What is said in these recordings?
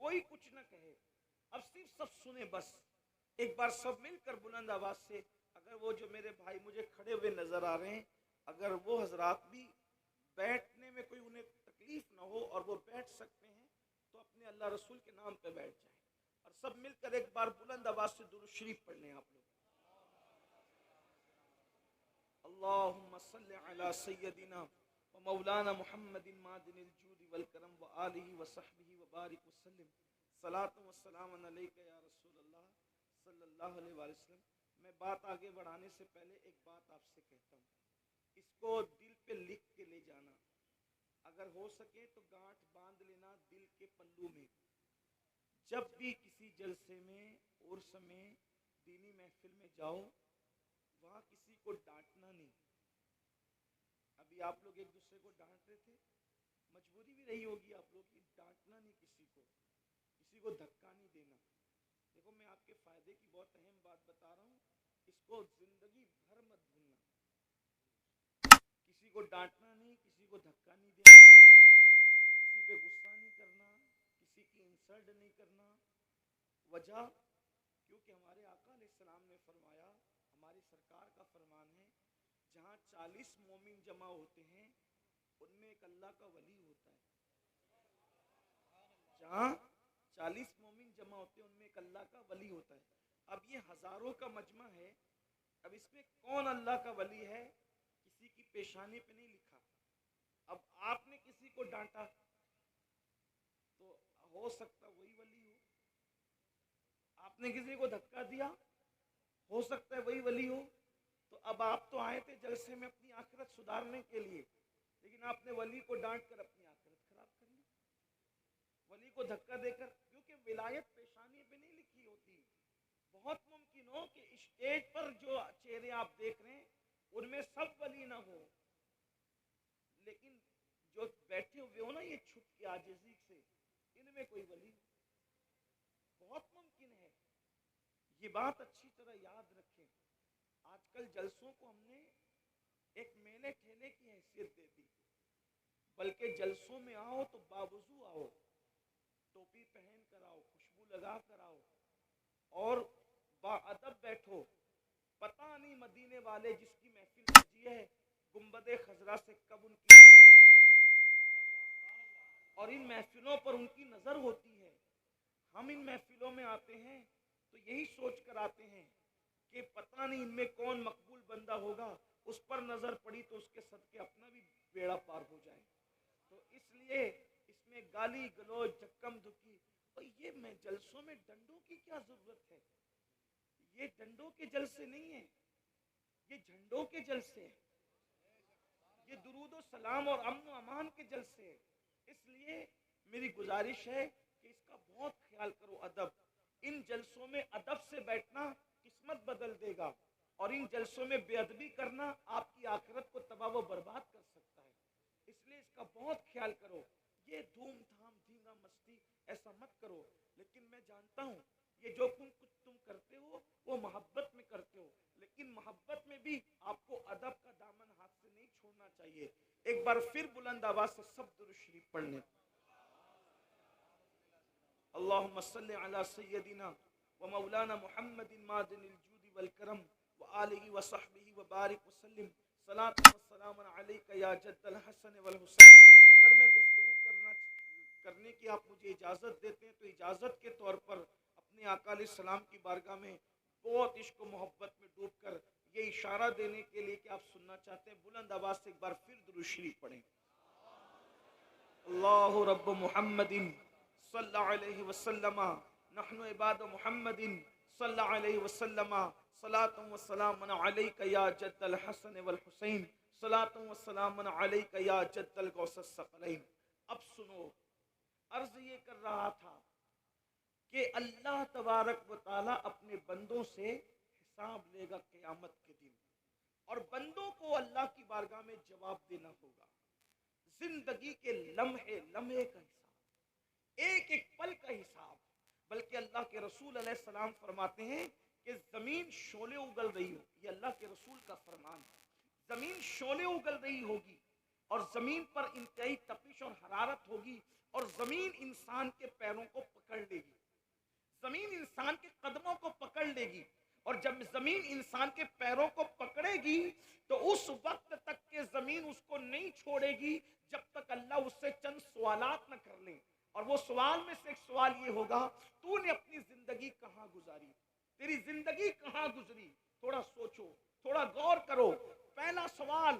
کوئی کچھ نہ کہے، اب صرف سب سنیں بس. ایک بار سب مل کر بلند آواز سے، اگر وہ جو میرے بھائی مجھے کھڑے ہوئے نظر آ رہے ہیں، اگر وہ حضرات بھی بیٹھنے میں کوئی انہیں تکلیف نہ ہو اور وہ بیٹھ سکتے ہیں تو اپنے اللہ رسول کے نام پہ بیٹھ جائیں، اور سب مل کر ایک بار بلند آواز سے درود شریف پڑھ لیں آپ لوگ. اللہم صلی علی سیدنا و مولانا محمد معدن الجود والکرم و آلہ و صحبہ و بارک وسلم. صلاۃ و سلام علیک یا رسول اللہ صلی اللہ علیہ وآلہ وسلم. میں بات آگے بڑھانے سے پہلے ایک بات آپ سے کہتا ہوں، اس کو دل پہ لکھ کے لے جانا، اگر ہو سکے تو گانٹھ باندھ لینا دل کے پلو میں. جب بھی کسی جلسے میں عرس میں دینی محفل میں جاؤ، وہاں کسی کو ڈانٹنا نہیں. ابھی آپ لوگ ایک دوسرے کو ڈانٹ رہے تھے، مجبوری بھی رہی ہوگی آپ لوگ کی، ڈانٹنا نہیں کسی کو دھکا نہیں دینا. دیکھو میں آپ کے فائدے کی بہت اہم بات بتا رہا ہوں، اس کو زندگی بھر مت بھولنا. کسی کو ڈانٹنا نہیں، کسی کو دھکا نہیں دینا، کسی پہ غصہ نہیں کرنا، کسی کی انسلٹ نہیں کرنا. وجہ کیونکہ ہمارے آقا علیہ السلام نے فرمایا، ہماری سرکار کا فرمان ہے، جہاں 40 مومن جمع ہوتے ہیں ان میں ایک اللہ کا ولی ہوتا ہے. جہاں 40 مومن جمع ہوتے ہیں ان میں ایک اللہ کا ولی ہوتا ہے. اب یہ ہزاروں کا مجمع ہے، اب اس میں کون اللہ کا ولی ہے کسی کی پیشانی پہ نہیں لکھا. اب آپ نے کسی کو ڈانٹا تو ہو سکتا وہی ولی ہو، آپ نے کسی کو دھکا دیا ہو سکتا ہے وہی ولی ہو. تو اب آپ تو آئے تھے جلسے میں اپنی آخرت سدھارنے کے لیے، لیکن آپ نے ولی کو ڈانٹ کر اپنی آخرت خراب کر لی، ولی کو دھکا دے کر. کیونکہ ولایت پیشانی پہ نہیں لکھی ہوتی. بہت ممکن ہو کہ اسٹیج پر جو چہرے آپ دیکھ رہے ہیں ان میں سب ولی نہ ہو، لیکن جو بیٹھے ہوئے ہو نا یہ چھپ کے عاجزی سے، ان میں کوئی ولی بہت ممکن ہے. یہ بات اچھی طرح یاد رکھیں. آج کل جلسوں کو ہم نے ایک میلے ٹھیلے کی حیثیت دے دی، بلکہ جلسوں میں آؤ تو باوضو آؤ، ٹوپی پہن کر آؤ، خوشبو لگا کر آؤ اور با ادب بیٹھو. پتہ نہیں مدینے والے جس کی محفل سجی ہے گنبد خضرا سے کب ان کی نظر اٹھ جائے، اور ان محفلوں پر ان کی نظر ہوتی ہے. ہم ان محفلوں میں آتے ہیں تو یہی سوچ کر آتے ہیں کہ پتہ نہیں ان میں کون مقبول بندہ ہوگا، اس پر نظر پڑی تو اس کے صدقے اپنا بھی بیڑا پار ہو جائے. تو اس لیے اس میں گالی گلوچ جکم دھکی، اور یہ میں جلسوں میں ڈنڈوں کی کیا ضرورت ہے؟ یہ ڈنڈوں کے جلسے نہیں ہیں، یہ جھنڈوں کے جلسے ہیں، یہ درود و سلام اور امن و امان کے جلسے ہیں. اس لیے میری گزارش ہے کہ اس کا بہت خیال کرو. ادب، ان جلسوں میں ادب سے بیٹھنا قسمت بدل دے گا، اور ان جلسوں میں بے ادبی کرنا آپ کی آخرت کو تباہ و برباد کر سکتا ہے. اس لیے اس کا بہت خیال کرو. یہ دھوم دھام دھینگا مستی ایسا مت کرو. لیکن میں جانتا ہوں یہ جو کچھ تم کرتے ہو وہ محبت میں کرتے ہو، لیکن محبت میں بھی آپ کو ادب کا دامن ہاتھ سے نہیں چھوڑنا چاہیے. ایک بار پھر بلند آواز سے سب درود شریف پڑھ لیں. اللہم صلی علی سیدنا و مولانا محمد معدن الجود والکرم و آلہ و صحبہ و بارک وسلم. صلاۃ و سلام علیک یا جد الحسن والحسین. اگر میں گفتگو کرنے کی آپ مجھے اجازت دیتے ہیں تو اجازت کے طور پر اپنے آقا علیہ السلام کی بارگاہ میں بہت عشق و محبت میں ڈوب کر یہ اشارہ دینے کے لیے کہ آپ سننا چاہتے ہیں، بلند آواز سے ایک بار پھر درود شریف پڑھیں. اللہ رب محمد صلی اللہ علیہ وسلم، نحن عباد محمد صلی اللہ علیہ وسلم. صلاۃ و سلام علیک یا جد الحسن والحسین. صلاۃ و سلام علیک یا جد الغوث الثقلین. اب سنو، عرض یہ کر رہا تھا کہ اللہ تبارک و تعالی اپنے بندوں سے حساب لے گا قیامت کے دن، اور بندوں کو اللہ کی بارگاہ میں جواب دینا ہوگا. زندگی کے لمحے لمحے کا حساب، ایک ایک پل کا حساب. بلکہ اللہ کے رسول علیہ السلام فرماتے ہیں کہ زمین شعلے اگل رہی ہو، یہ اللہ کے رسول کا فرمان ہے. زمین شعلے اگل رہی ہوگی اور زمین پر انتہائی تپش اور حرارت ہوگی، اور زمین انسان کے پیروں کو پکڑ زمین انسان کے قدموں کو پکڑ لے گی، اور جب زمین انسان کے پیروں کو پکڑے گی تو اس وقت تک کہ زمین اس کو نہیں چھوڑے گی جب تک اللہ اس سے چند سوالات نہ کر لیں. اور وہ سوال میں سے ایک سوال یہ ہوگا، تو نے اپنی زندگی کہاں گزاری، تیری زندگی کہاں گزری؟ تھوڑا سوچو، تھوڑا غور کرو. پہلا سوال،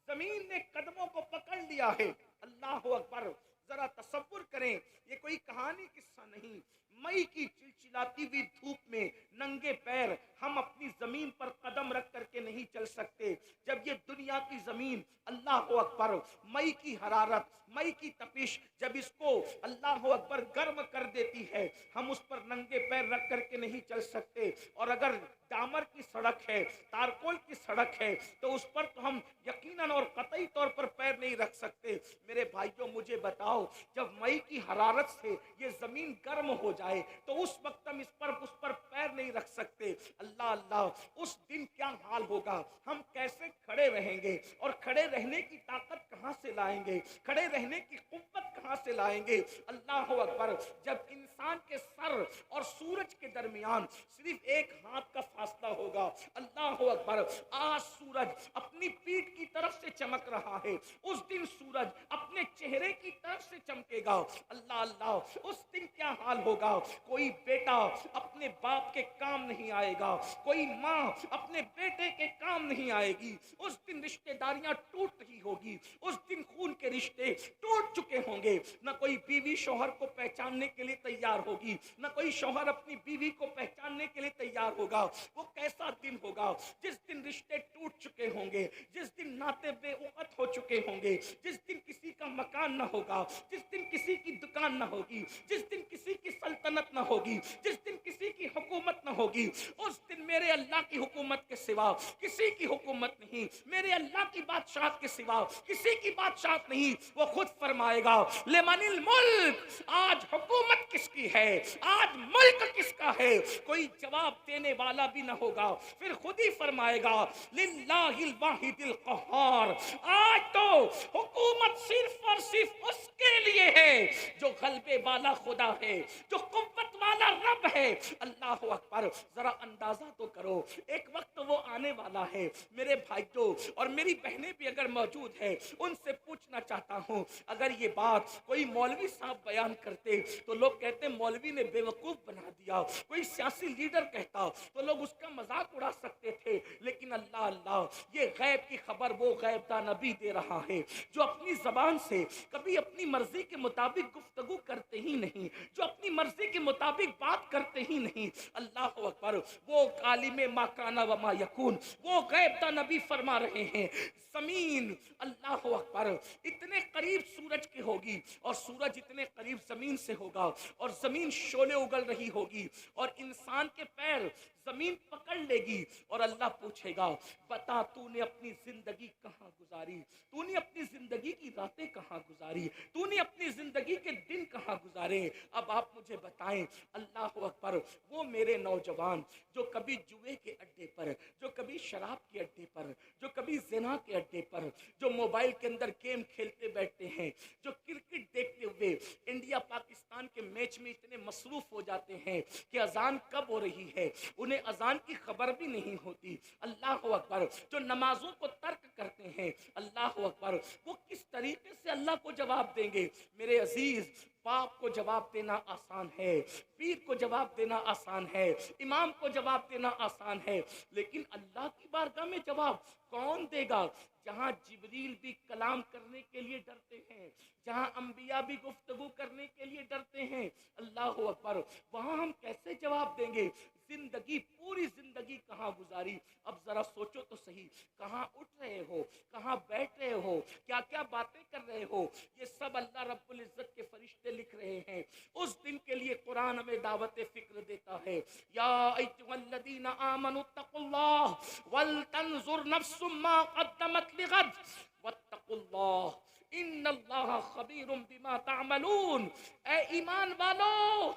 زمین نے قدموں کو پکڑ لیا ہے. اللہ اکبر. ذرا تصور کریں، یہ کوئی کہانی قصہ نہیں. مئی کی چلچلاتی ہوئی دھوپ میں ننگے پیر ہم اپنی زمین پر قدم رکھ کر کے نہیں چل سکتے. جب یہ دنیا کی زمین، اللہ اکبر، مئی کی حرارت، مئی کی تپش جب اس کو اللہ اکبر گرم کر دیتی ہے، ہم اس پر ننگے پیر رکھ کر کے نہیں چل سکتے. اور اگر ڈامر کی سڑک ہے، تارکول کی سڑک ہے، تو اس پر تو ہم یقیناً اور قطعی طور پر پیر نہیں رکھ سکتے. میرے بھائیوں مجھے بتاؤ، جب مئی کی حرارت سے یہ زمین گرم ہو جائے تو اس وقت ہم اس پر پیر نہیں رکھ سکتے. اللہ اللہ، اس دن کیا حال ہوگا، ہم کیسے کھڑے رہیں گے، اور کھڑے رہنے کی طاقت کہاں سے لائیں گے، کھڑے رہنے کی قوت کہاں سے لائیں گے. اللہ اکبر. جب انسان کے سر اور سورج کے درمیان صرف ایک ہاتھ کا فاصلہ ہوگا. اللہ اکبر. آج سورج اپنی پیٹھ کی طرف سے چمک رہا ہے، اس دن سورج اپنے چہرے کی طرف سے چمکے گا. اللہ اللہ، اس دن کیا حال ہوگا. کوئی بیٹا اپنے باپ کے کام نہیں آئے گا، کوئی ماں اپنے بیٹے کے کام نہیں آئے گی. اس دن رشتہ داریاں ٹوٹ رہی ہوگی، اس دن خون کے رشتے ٹوٹ چکے ہوں گے. نہ کوئی بیوی شوہر کو پہچاننے کے لیے تیار ہوگی، نہ کوئی شوہر اپنی بیوی کو پہچاننے کے لیے تیار ہوگا. وہ کیسا دن ہوگا جس دن رشتے ٹوٹ چکے ہوں گے، جس دن ناطے بے وقت ہو چکے ہوں گے، جس دن کسی کا مکان نہ ہوگا، جس دن کسی کی دکان نہ ہوگی، جس دن کسی کی سلطنت نہ ہوگی، جس دن کسی کی حکومت نہ ہوگی. اس دن میرے اللہ کی حکومت کے سوا کسی کی حکومت نہیں، میرے اللہ کی بادشاہت کے سوا کسی کی بادشاہت نہیں. وہ خود فرمائے گا، لمن الملک، آج حکومت کس کی ہے، آج ملک کس کا ہے. کوئی جواب دینے والا بھی نہ ہوگا. پھر خود ہی فرمائے گا، للہ الواحد القہار، آج تو حکومت صرف اور صرف اس کے لیے ہے جو غلبے والا خدا ہے، جو قوت والا رب ہے. اللہ اکبر. ذرا اندازہ تو کرو، ایک وقت وہ آنے والا ہے. میرے بھائیوں اور میری بہنیں بھی اگر موجود ہیں، ان سے پوچھنا چاہتا ہوں، اگر یہ بات کوئی مولوی صاحب بیان کرتے تو لوگ کہتے مولوی نے بے وقوف بنا دیا. کوئی سیاسی لیڈر کہتا تو لوگ اس کا مذاق اڑا سکتے تھے. لیکن اللہ اللہ، یہ غیب کی خبر وہ غیب داں نبی دے رہا ہے جو اپنی زبان سے کبھی اپنی مرضی کے مطابق گفتگو کرتے ہی نہیں، جو اپنی مرضی کے مطابق بات کرتے ہی نہیں. اللہ اکبر. وہ عالم ما کان و ما یکون، وہ غیب داں نبی فرما رہے ہیں، زمین اللہ اکبر اتنے قریب سورج کی ہوگی، اور سورج اتنے قریب زمین سے ہوگا، اور زمین شعلے اگل رہی ہوگی، اور انسان کے پیر زمین پکڑ لے گی. اور اللہ پوچھے گا، بتا تو نے اپنی زندگی کہاں گزاری، تو نے اپنی زندگی کی راتیں کہاں گزاری، تو نے اپنی زندگی کے دن کہاں گزارے. اب آپ مجھے بتائیں. اللہ اکبر. وہ میرے نوجوان جو کبھی جوئے کے اڈے پر، جو کبھی شراب کے اڈے پر، جو کبھی زنا کے اڈے پر، جو موبائل کے اندر گیم کھیلتے بیٹھتے ہیں، جو کرکٹ دیکھتے ہوئے انڈیا پاکستان کے میچ میں اتنے مصروف ہو جاتے ہیں کہ اذان کب ہو رہی ہے انہیں اذان کی خبر بھی نہیں ہوتی. اللہ اکبر. جو نمازوں کو ترک کرتے ہیں، اللہ اکبر، وہ کس طریقے سے اللہ کو جواب دیں گے. میرے عزیز، باپ کو جواب دینا آسان ہے، پیر کو جواب دینا آسان ہے، امام کو جواب دینا آسان ہے، لیکن اللہ کی بارگاہ میں جواب کون دے گا؟ جہاں جبریل بھی کلام کرنے کے لیے ڈرتے ہیں، جہاں انبیاء بھی گفتگو کرنے کے لیے ڈرتے ہیں، اللہ اکبر، وہاں ہم کیسے جواب دیں گے؟ زندگی، پوری زندگی کہاں گزاری؟ اب ذرا سوچو تو صحیح، کہاں اٹھ رہے ہو، کہاں بیٹھ رہے ہو، کیا کیا باتیں کر رہے ہو؟ یہ سب اللہ رب العزت کے فرشتے لکھ رہے ہیں. اس دن کے لیے قرآن ہمیں دعوت فکر دیتا ہے. یا ایھا الذین آمنوا اتقوا اللہ ولتنظر نفس ما قدمت لغد واتقوا اللہ ان اللہ خبیر بما تعملون. اے ایمان والو،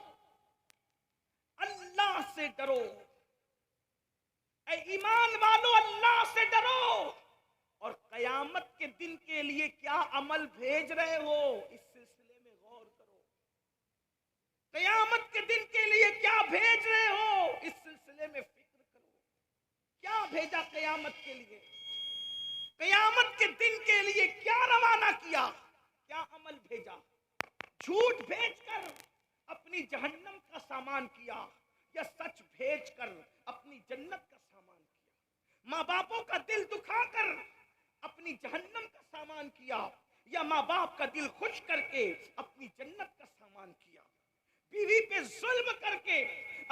اللہ سے ڈرو. اے ایمان والو، اللہ سے ڈرو، اور قیامت کے دن کے لیے کیا عمل بھیج رہے ہو اس سلسلے میں غور کرو. قیامت کے دن کے لیے کیا بھیج رہے ہو اس سلسلے میں فکر کرو. کیا بھیجا قیامت کے لیے؟ قیامت کے دن کے لیے کیا روانہ کیا؟ کیا عمل بھیجا؟ جھوٹ بھیج کر اپنی جہنم کا سامان کیا یا سچ بھیج کر اپنی جنت کا سامان کیا؟ ماں باپوں کا دل دکھا کر اپنی جہنم کا سامان کیا یا ماں باپ کا دل خوش کر کے اپنی جنت کا سامان کیا؟ بیوی پہ ظلم کر کے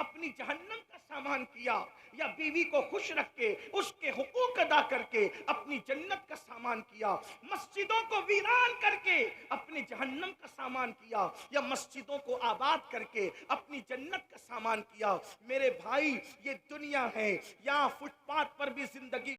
اپنی جہنم کا سامان کیا یا بیوی کو خوش رکھ کے اس کے حقوق ادا کر کے اپنی جنت کا سامان کیا؟ مسجدوں کو ویران کر کے اپنی جہنم کا سامان کیا یا مسجدوں کو آباد کر کے اپنی جنت کا سامان کیا؟ میرے بھائی، یہ دنیا ہے، یہاں فٹ پاتھ پر بھی زندگی